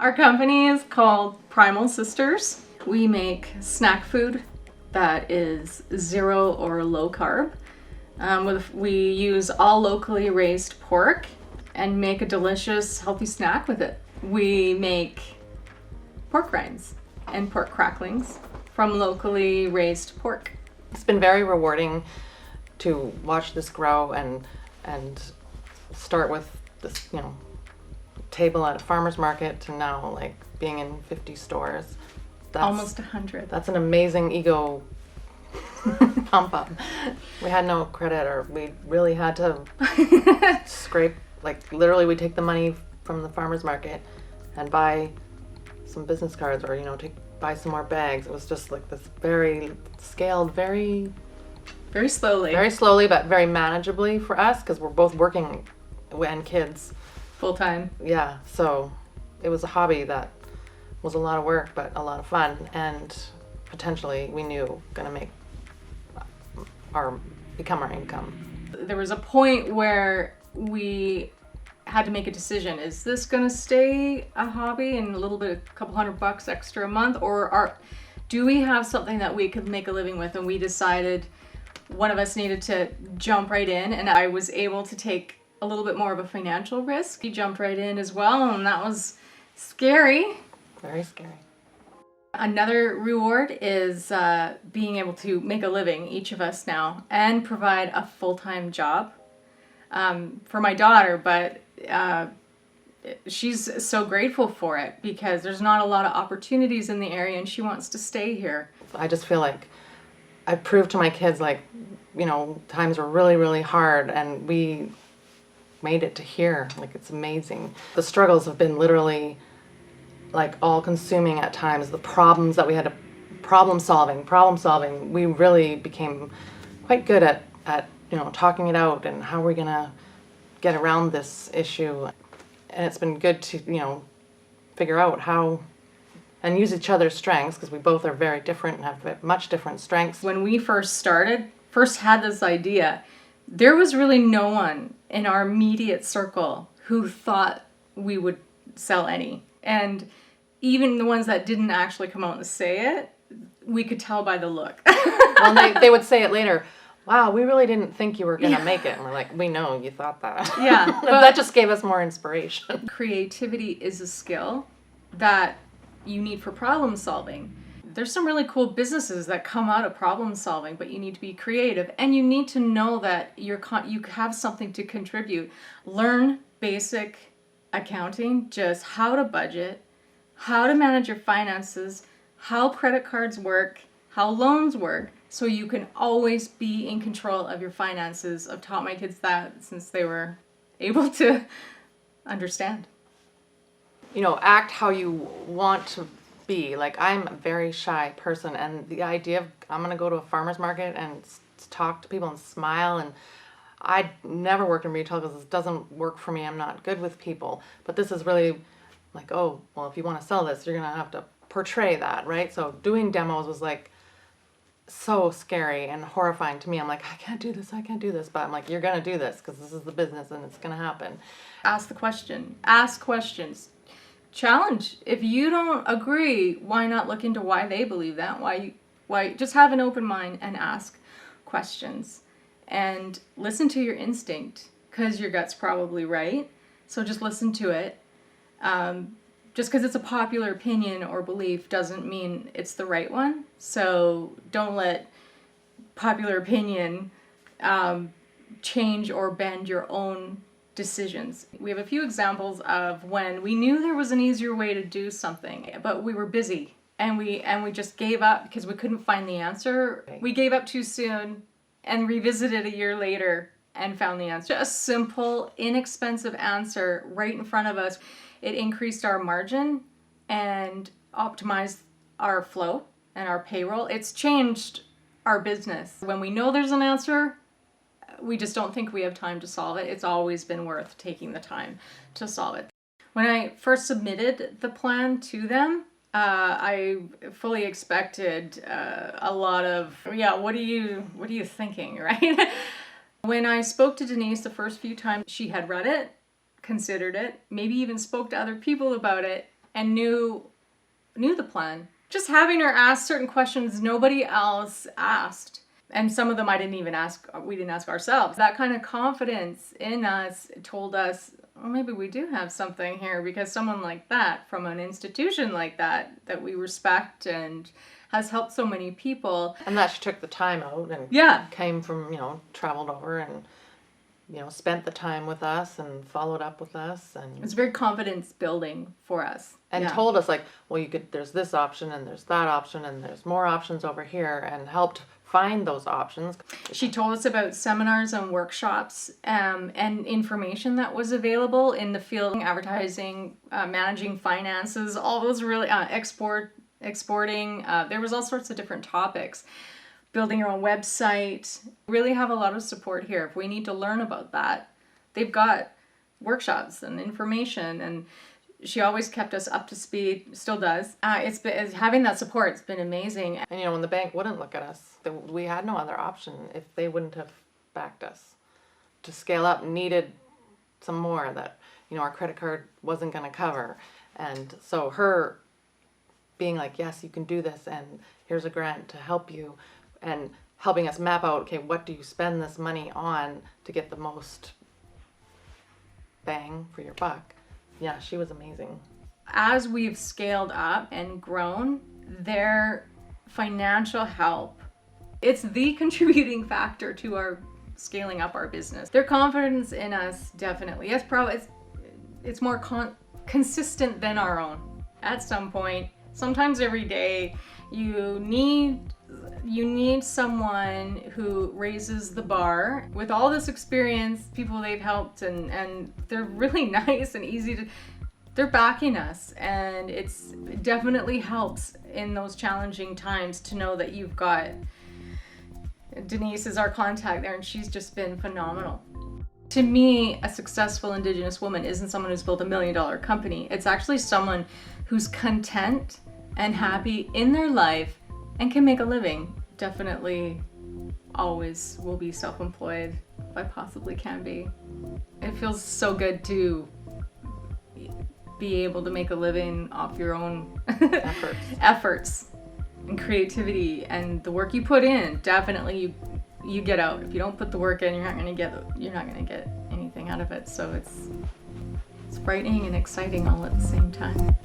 Our company is called Primal Sisters. We make snack food that is zero or low carb. We use all locally raised pork and make a delicious, healthy snack with it. We make pork rinds and pork cracklings from locally raised pork. It's been very rewarding to watch this grow and start with this, table at a farmer's market to now like being in 50 stores. That's almost 100. That's an amazing ego pump up. We had no credit, or we really had to scrape, like literally we take the money from the farmer's market and buy some business cards, or buy some more bags. It was just like this very scaled, very slowly, but very manageably for us, because we're both working and kids full time. Yeah, so it was a hobby that was a lot of work, but a lot of fun, and potentially we knew gonna become our income. There was a point where we had to make a decision. Is this gonna stay a hobby and a couple $100 extra a month, or do we have something that we could make a living with? And we decided one of us needed to jump right in, and I was able to take a little bit more of a financial risk. He jumped right in as well, and that was scary. Very scary. Another reward is being able to make a living, each of us now, and provide a full-time job for my daughter, but she's so grateful for it because there's not a lot of opportunities in the area and she wants to stay here. I just feel like I proved to my kids, times were really, really hard, and we made it to here. Like, it's amazing. The struggles have been literally like all-consuming at times. The problems that we had to problem solving. We really became quite good at talking it out and how we're gonna get around this issue. And it's been good to figure out how and use each other's strengths, because we both are very different and have much different strengths. When we first had this idea, there was really no one in our immediate circle who thought we would sell any. And even the ones that didn't actually come out and say it, we could tell by the look. Well, they would say it later. Wow, we really didn't think you were going to make it. And we're like, we know you thought that. Yeah. But that just gave us more inspiration. Creativity is a skill that you need for problem solving. There's some really cool businesses that come out of problem solving, but you need to be creative, and you need to know that you have something to contribute. Learn basic accounting, just how to budget, how to manage your finances, how credit cards work, how loans work, so you can always be in control of your finances. I've taught my kids that since they were able to understand. Act how you want to be. Like, I'm a very shy person, and the idea of I'm going to go to a farmer's market and talk to people and smile, and I never worked in retail because this doesn't work for me. I'm not good with people. But this is really like, oh, well, if you want to sell this, you're going to have to portray that, right? So doing demos was like so scary and horrifying to me. I'm like, I can't do this. But I'm like, you're going to do this because this is the business and it's going to happen. Ask the question. Ask questions. Challenge. If you don't agree, why not look into why they believe that? Why just have an open mind and ask questions and listen to your instinct, because your gut's probably right. So just listen to it. Just because it's a popular opinion or belief doesn't mean it's the right one. So don't let popular opinion change or bend your own decisions. We have a few examples of when we knew there was an easier way to do something, but we were busy and we just gave up because we couldn't find the answer. We gave up too soon and revisited a year later and found the answer. A simple, inexpensive answer right in front of us. It increased our margin and optimized our flow and our payroll. It's changed our business. When we know there's an answer, we just don't think we have time to solve it. It's always been worth taking the time to solve it. When I first submitted the plan to them, I fully expected a lot of, what are you thinking, right? When I spoke to Denise the first few times, she had read it, considered it, maybe even spoke to other people about it, and knew the plan. Just having her ask certain questions nobody else asked. And some of them we didn't ask ourselves. That kind of confidence in us told us, well, maybe we do have something here, because someone like that from an institution like that we respect and has helped so many people. And that she took the time out and Yeah. came from, traveled over and, spent the time with us and followed up with us. And It's very confidence building for us. and told us, like, well, there's this option and there's that option and there's more options over here, and helped find those options. She told us about seminars and workshops and information that was available in the field, advertising, managing finances, all those really, exporting. There was all sorts of different topics. Building your own website. Really have a lot of support here. If we need to learn about that, they've got workshops and information, and she always kept us up to speed, still does. It's having that support, it's been amazing. And when the bank wouldn't look at us, we had no other option if they wouldn't have backed us. To scale up needed some more that, our credit card wasn't going to cover. And so her being like, yes, you can do this, and here's a grant to help you, and helping us map out, okay, what do you spend this money on to get the most bang for your buck? Yeah, she was amazing. As we've scaled up and grown, their financial help, it's the contributing factor to our scaling up our business. Their confidence in us, definitely. It's more consistent than our own. At some point, sometimes every day, you need someone who raises the bar with all this experience, people they've helped, and they're really nice and easy to, they're backing us, and it definitely helps in those challenging times to know that you've got, Denise is our contact there, and she's just been phenomenal. To me, a successful Indigenous woman isn't someone who's built $1 million company. It's actually someone who's content and happy in their life and can make a living. Definitely always will be self-employed if I possibly can be. It feels so good to be able to make a living off your own efforts and creativity, and the work you put in, definitely you get out. If you don't put the work in, you're not gonna get anything out of it. So it's frightening and exciting all at the same time.